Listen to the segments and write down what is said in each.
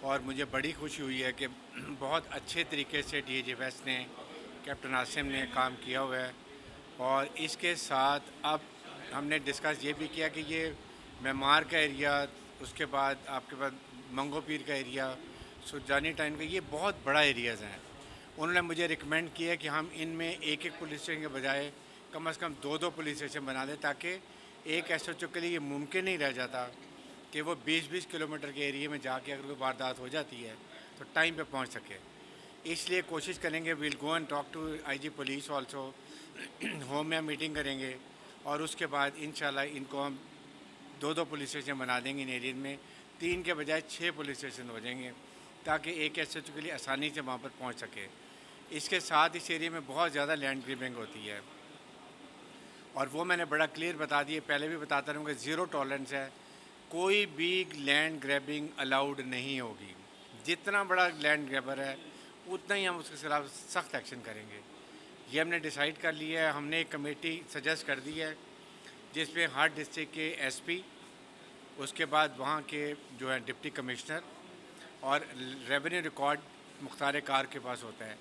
और मुझे बड़ी खुशी हुई है कि बहुत अच्छे तरीके से डीआईजी वेस्ट ने, कैप्टन आसिम ने काम किया हुआ है। और इसके साथ अब हमने डिस्कस ये भी किया कि ये मेमार का एरिया, उसके बाद आपके पास मंगो पीर का एरिया, सुजानी टाइन का, ये बहुत बड़ा एरियाज़ हैं। उन्होंने मुझे रिकमेंड किया कि हम इनमें एक एक पुलिस स्टेशन के बजाय कम से कम दो दो पुलिस स्टेशन बना दें, ताकि एक एसएचओ के लिए ये मुमकिन नहीं रह जाता कि वो 20-20 किलोमीटर के एरिया में जाके अगर कोई वारदात हो जाती है तो टाइम पे पहुंच सके। इसलिए कोशिश करेंगे, will go and talk to IG police also, home में मीटिंग करेंगे और उसके बाद इंशाल्लाह इनको हम दो दो पुलिस स्टेशन बना देंगे इन एरिया में। 3 के बजाय 6 पुलिस स्टेशन हो जाएंगे, ताकि एक एसएचओ के लिए आसानी से वहाँ पर पहुँच सके। इसके साथ इस एरिया में बहुत ज़्यादा लैंड ग्रैबिंग होती है और वो मैंने बड़ा क्लियर बता दिए, पहले भी बताता रहूँगा, ज़ीरो टॉलरेंस है। कोई भी लैंड ग्रैबिंग अलाउड नहीं होगी। जितना बड़ा लैंड ग्रैबर है उतना ही हम उसके खिलाफ सख्त एक्शन करेंगे। ये हमने डिसाइड कर लिया है। हमने एक कमेटी सजेस्ट कर दी है जिसमें हर डिस्ट्रिक्ट के एसपी, उसके बाद वहाँ के जो है डिप्टी कमिश्नर और रेवेन्यू रिकॉर्ड मुख्तार कार के पास होता है।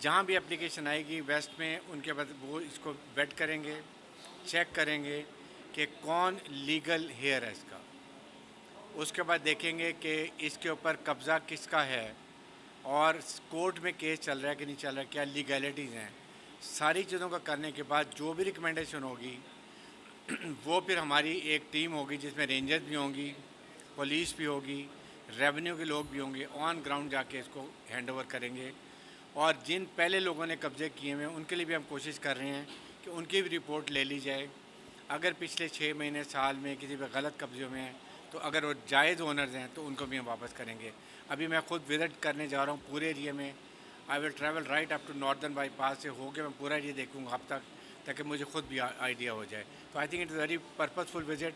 जहाँ भी एप्लीकेशन आएगी वेस्ट में, उनके बाद वो इसको वेट करेंगे, चेक करेंगे कि कौन लीगल हेयर है इसका। उसके बाद देखेंगे कि इसके ऊपर कब्ज़ा किसका है और कोर्ट में केस चल रहा है कि नहीं चल रहा है, क्या लीगैलिटीज़ हैं। सारी चीज़ों का करने के बाद जो भी रिकमेंडेशन होगी वो फिर हमारी एक टीम होगी जिसमें रेंजर्स भी होंगी, पुलिस भी होगी, रेवेन्यू के लोग भी होंगे, ऑन ग्राउंड जाके इसको हैंड ओवर करेंगे। और जिन पहले लोगों ने कब्ज़े किए हुए हैं उनके लिए भी हम कोशिश कर रहे हैं कि उनकी भी रिपोर्ट ले ली जाए। अगर पिछले 6 महीने साल में किसी पे गलत कब्ज़ों में हैं तो अगर वो जायज़ ओनर्स हैं तो उनको भी हम वापस करेंगे। अभी मैं खुद विज़िट करने जा रहा हूँ पूरे एरिया में। I will travel right up to northern bypass से होके मैं पूरा एरिया देखूँगा अब तक, ताकि मुझे खुद भी आइडिया हो जाए। तो I think it's very purposeful visit,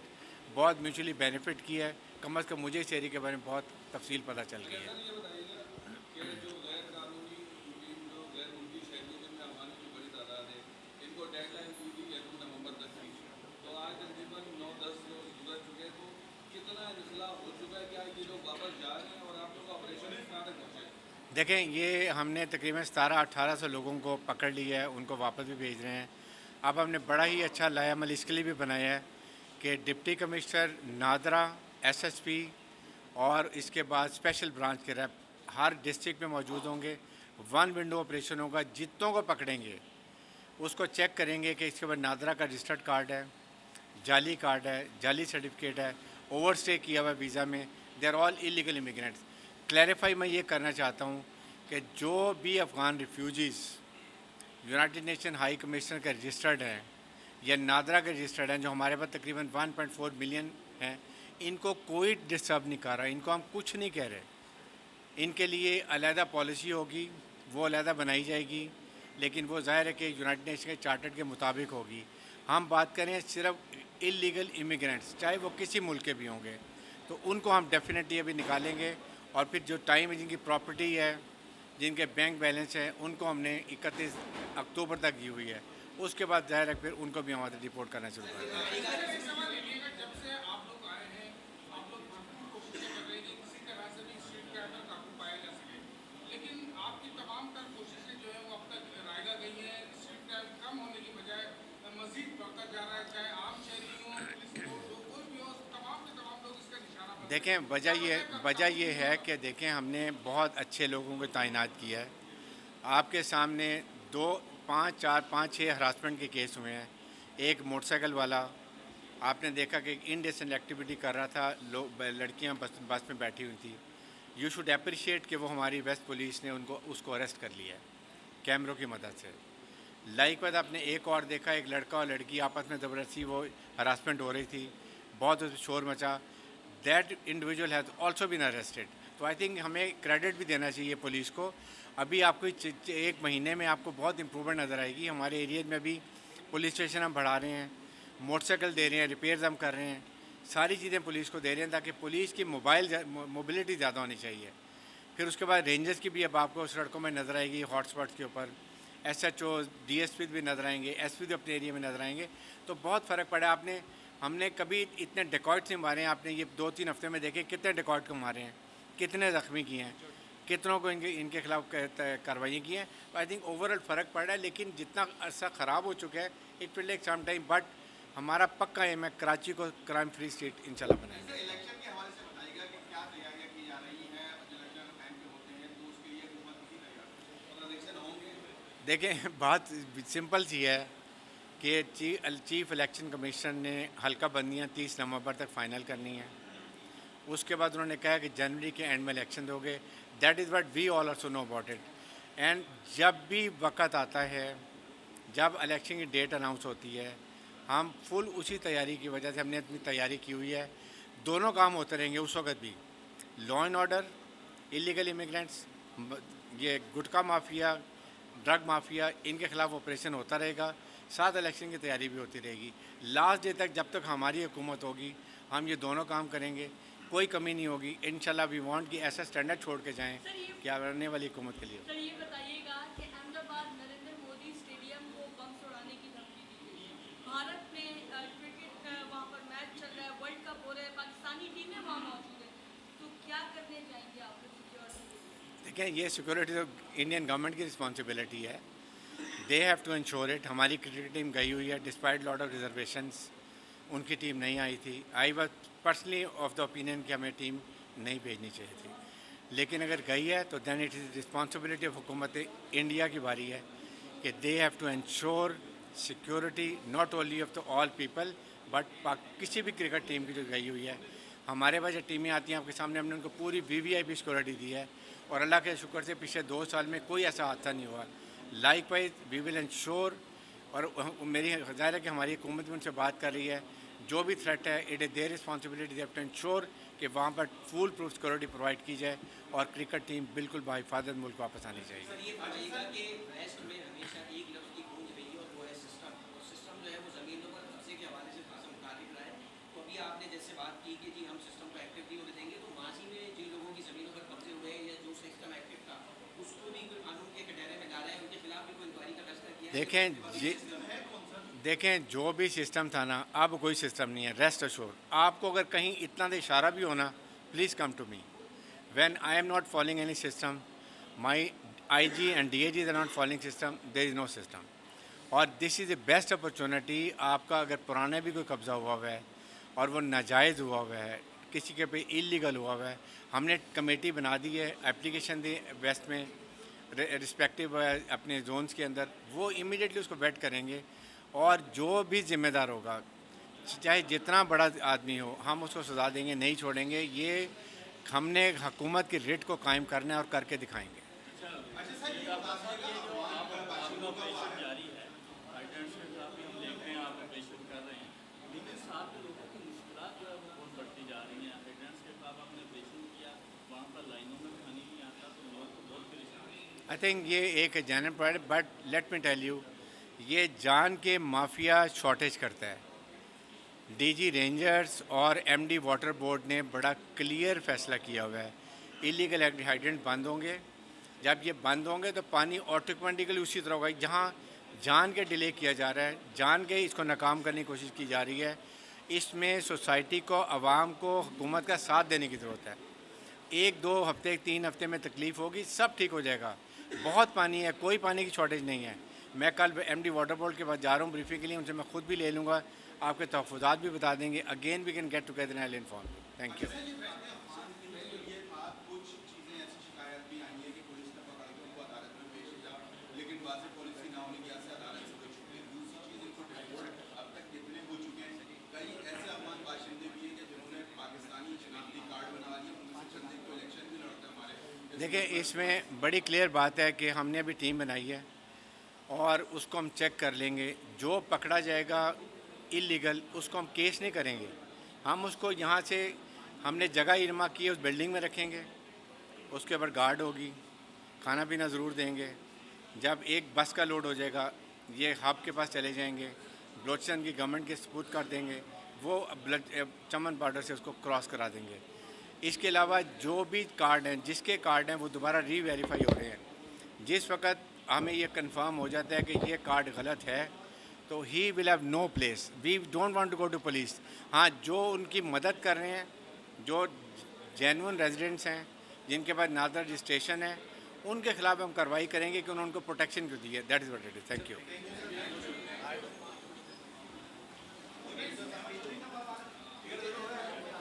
बहुत म्यूचुअली बेनिफिट किया है। कम से कम मुझे इस एरिया के बारे में बहुत तफसील पता चल गई है। सर ये बताइएगा कि जो गैर कानूनी इन जो गैर मुल्की शहरियों जिनमें अफगानी की बड़ी तादाद है, इनको डेडलाइन दी गई है 2 नवंबर तक की। तो आज तकरीबन 9-10 रोज गुजर चुके हैं, तो कितना इनखला हो चुका है? क्या ये लोग वापस जा रहे हैं और आप लोग ऑपरेशन कहाँ तक पहुँचे हैं? देखें, ये हमने तकरीबन 1700-1800 लोगों को पकड़ लिया है, उनको वापस भी भेज रहे हैं। अब हमने बड़ा ही अच्छा लायामल इसके लिए भी बनाया है कि डिप्टी कमिश्नर, नादरा, एसएसपी और इसके बाद स्पेशल ब्रांच के रैप हर डिस्ट्रिक्ट में मौजूद होंगे। वन विंडो ऑपरेशन होगा, जितनों को पकड़ेंगे उसको चेक करेंगे कि इसके बाद नादरा का रजिस्टर्ड कार्ड है, जाली कार्ड है, जाली सर्टिफिकेट है, ओवरस्टे किया हुआ वीज़ा में, they are all illegal immigrants. Clarify मैं ये करना चाहता हूँ कि जो भी Afghan refugees United Nation High Commissioner के रजिस्टर्ड हैं या नादरा के रजिस्टर्ड हैं, जो हमारे पास तकरीबन 1.4 मिलियन हैं, इनको कोई डिस्टर्ब नहीं कर रहा, इनको हम कुछ नहीं कह रहे। इनके लिए अलहदा पॉलिसी होगी, वो अलहदा बनाई जाएगी, लेकिन वो ज़ाहिर है कि यूनाइटेड नेशन के चार्टर के मुताबिक होगी। हम बात करें सिर्फ इलीगल इमिग्रेंट्स, चाहे वो किसी मुल्क के भी होंगे, तो उनको हम डेफिनेटली अभी निकालेंगे। और फिर जो टाइम जिनकी प्रॉपर्टी है, जिनके बैंक बैलेंस है, उनको हमने 31 अक्टूबर तक दी हुई है। उसके बाद ज़ाहिर है फिर उनको भी हमारे रिपोर्ट करना शुरू कर देंगे। सर एक सवाल ये है, जब से आप लोग आए हैं, आप लोग भरपूर कोशिशें कर रहे हैं कि किसी तरह से भी स्ट्रीट क्राइम पर काबू पाया जा सके, लेकिन आपकी तमाम तर कोशिशें जो है वो अब तक रायगा गई हैं। स्ट्रीट क्राइम कम होने की बजाय मजीद बढ़ता जा रहा है। चाहे आम शहरी हो, पुलिस फोर्स हो, कोई भी हो, तमाम के तमाम लोग इसका निशाना बन रहे देखें, हैं। क्या वजह का वजह आप ये समझते है हैं? कि देखें, हमने बहुत अच्छे लोगों को तैनात किया है। आपके सामने दो, पाँच, चार, पाँच, छः हरासमेंट के केस हुए हैं। एक मोटरसाइकिल वाला, आपने देखा कि इनडिसेंट एक्टिविटी कर रहा था, लोग लड़कियां बस बस में बैठी हुई थी। यू शुड अप्रिशिएट कि वो हमारी वेस्ट पुलिस ने उनको उसको अरेस्ट कर लिया है कैमरों की मदद से। लाइक बाद आपने एक और देखा, एक लड़का और लड़की आपस में ज़बरदस्ती वो हरासमेंट हो रही थी, बहुत उसमें शोर मचा। That individual has also been arrested. तो आई थिंक हमें क्रेडिट भी देना चाहिए पुलिस को। अभी आपको एक महीने में आपको बहुत इम्प्रूवमेंट नज़र आएगी। हमारे एरिया में भी पुलिस स्टेशन हम बढ़ा रहे हैं, मोटरसाइकिल दे रहे हैं, रिपेयर्स हम कर रहे हैं, सारी चीज़ें पुलिस को दे रहे हैं ताकि पुलिस की मोबिलिटी ज़्यादा होनी चाहिए। फिर उसके बाद रेंजर्स की भी अब आपको सड़कों में नज़र आएगी, हॉटस्पॉट्स के ऊपर। एसएचओ, डीएसपी भी नज़र आएंगे, एसपी भी अपने एरिया में नज़र आएंगे। तो बहुत फ़र्क पड़ा। हमने कभी इतने डिकॉइट्स नहीं मारे हैं। आपने ये 2-3 हफ्ते में देखे कितने डिकॉइट को मारे हैं, कितने ज़ख्मी किए हैं, कितनों को इनके खिलाफ कार्रवाई की हैं। आई थिंक ओवरऑल फ़र्क पड़ रहा है, लेकिन जितना अर्सा ख़राब हो चुका है it will take some time, but हमारा पक्का एम है कराची को क्राइम फ्री स्टेट इंशाल्लाह बनाएंगे। इलेक्शन के हवाले से बताइएगा कि क्या तैयारियां की जा रही हैं, जो इलेक्शन टाइम पे होते हैं तो उसके लिए हुकूमत की तैयार और इलेक्शन होंगे। देखें, बात सिंपल सी है कि चीफ इलेक्शन कमीशन ने हल्का बंदियाँ 30 नवंबर तक फ़ाइनल करनी है। उसके बाद उन्होंने कहा कि जनवरी के एंड में इलेक्शन दोगे। That is what we all also know about it. And जब भी वक्त आता है, जब इलेक्शन की डेट अनाउंस होती है, हम फुल उसी तैयारी की वजह से हमने अपनी तैयारी की हुई है। दोनों काम होते रहेंगे उस वक्त भी, law and order, illegal immigrants, ये गुटखा माफिया, ड्रग माफिया, इनके खिलाफ ऑपरेशन होता रहेगा, साथ इलेक्शन की तैयारी भी होती रहेगी। लास्ट डे तक जब तक हमारी हुकूमत होगी हम ये दोनों काम करेंगे, कोई कमी नहीं होगी इंशाल्लाह। वी वांट कि ऐसा स्टैंडर्ड छोड़ के जाएं कि आने वाली हुकूमत के लिए। सर ये बताइएगा कि अहमदाबाद नरेंद्र मोदी स्टेडियम को बम उड़ाने की धमकी दी गई। भारत में क्रिकेट वहाँ पर मैच चल रहा है, वर्ल्ड कप हो रहा है, पाकिस्तानी टीमें वहाँ मौजूद है, तो क्या करने जाएंगे आप लोग सिक्योरिटी? देखें, ये सिक्योरिटी तो इंडियन गवर्नमेंट की रिस्पॉन्सिबिलिटी है। They have to ensure it. हमारी क्रिकेट टीम गई हुई है डिस्पाइट लॉट ऑफ रिजर्वेशंस, उनकी टीम नहीं आई थी। I was personally of the opinion कि हमें टीम नहीं भेजनी चाहिए थी, लेकिन अगर गई है तो then it is responsibility of हुकूमत इंडिया की बारी है कि they have to ensure security not only of the all people but किसी भी क्रिकेट टीम की जो गई हुई है। हमारे पास जो टीमें आती हैं आपके सामने, हमने उनको पूरी VVIP सिक्योरिटी दी है और अल्लाह के शुक्र से पिछले 2 साल में कोई ऐसा हादसा नहीं हुआ। Likewise we will ensure, और मेरी ज़ाहिर है कि हमारी हुकूमत भी उनसे बात कर रही है, जो भी थ्रेट है it is their responsibility they have to ensure कि वहाँ पर फुल प्रूफ सिक्योरिटी प्रोवाइड की जाए और क्रिकेट टीम बिल्कुल बाहिफाजत मुल्क वापस आनी चाहिए। सर ये बताइएगा कि वेस्ट में हमेशा एक लफ्ज़ की गूंज रही है और वो है सिस्टम। और सिस्टम जो है वो ज़मीनों पर कब्जे के हवाले से थोड़ा सा मुताबिक रहा है। तो अभी आपने जैसे बात की कि जी हम सिस्टम को एक्टिव नहीं होने देंगे, तो माजी में जिन लोगों की ज़मीनों पर कब्जे हुए हैं या जो सिस्टम एक्टिव था उसको भी कोई कानून के कटहरे में ला रहे हैं, उनके खिलाफ भी कोई इंक्वायरी का फैसला किया है? देखें, जो भी सिस्टम था ना, अब कोई सिस्टम नहीं है। रेस्ट अश्योर, आपको अगर कहीं इतना दे इशारा भी होना, please come to me. When I am not following any system, my IG and DIGs are not following system, there is no system. और this is the best opportunity. आपका अगर पुराना भी कोई कब्ज़ा हुआ हुआ है और वो नाजायज़ हुआ हुआ है, किसी के पे इलीगल हुआ हुआ है, हमने कमेटी बना दी है, एप्लीकेशन दी वेस्ट में रिस्पेक्टिव अपने जोन्स के अंदर, वो इमीडिएटली उसको वेट करेंगे और जो भी ज़िम्मेदार होगा, चाहे जितना बड़ा आदमी हो, हम उसको सज़ा देंगे, नहीं छोड़ेंगे। ये हमने हुकूमत की रिट को कायम करना है और करके दिखाएंगे। आई थिंक ये एक genuine point, but let me tell you, ये जान के माफिया शॉर्टेज करता है। DG रेंजर्स और MD वाटर बोर्ड ने बड़ा क्लियर फैसला किया हुआ है, इलीगल हाइड्रेंट बंद होंगे। जब ये बंद होंगे तो पानी ऑटोमेटिकली उसी तरह होगा। जहाँ जान के डिले किया जा रहा है, जान के इसको नाकाम करने की कोशिश की जा रही है, इसमें सोसाइटी को, आवाम को, हुकूमत का साथ देने की ज़रूरत है। 1-2 हफ्ते 3 हफ्ते में तकलीफ़ होगी, सब ठीक हो जाएगा। बहुत पानी है, कोई पानी की शॉर्टेज नहीं है। मैं कल MD वाटर बोर्ड के पास जा रहा हूँ ब्रीफिंग के लिए, उनसे मैं खुद भी ले लूँगा, आपके तहफ़्फ़ुज़ात भी बता देंगे। Again we can get together and inform. Thank you. देखिए, इसमें बड़ी क्लियर बात है कि हमने अभी टीम बनाई है और उसको हम चेक कर लेंगे। जो पकड़ा जाएगा इलीगल, उसको हम केस नहीं करेंगे। हम उसको यहाँ से, हमने जगह इरमा की है, उस बिल्डिंग में रखेंगे, उसके ऊपर गार्ड होगी, खाना पीना ज़रूर देंगे। जब एक बस का लोड हो जाएगा, ये हब के पास चले जाएंगे, बलोचिस्तान की गवर्नमेंट के सपुर्द कर देंगे, वो चमन बॉर्डर से उसको क्रॉस करा देंगे। इसके अलावा जो भी कार्ड हैं, जिसके कार्ड हैं, वो दोबारा री-वेरीफाई हो रहे हैं। जिस वक्त हमें ये कंफर्म हो जाता है कि ये कार्ड गलत है, तो he will have no place. We don't want to go to police. हाँ, जो उनकी मदद कर रहे हैं, जो जेन्युइन रेजिडेंट्स हैं, जिनके पास नादर रजिस्ट्रेशन है उनके खिलाफ हम कार्रवाई करेंगे कि उन्होंने उनको प्रोटेक्शन क्यों दी है। That is what it is. Thank you.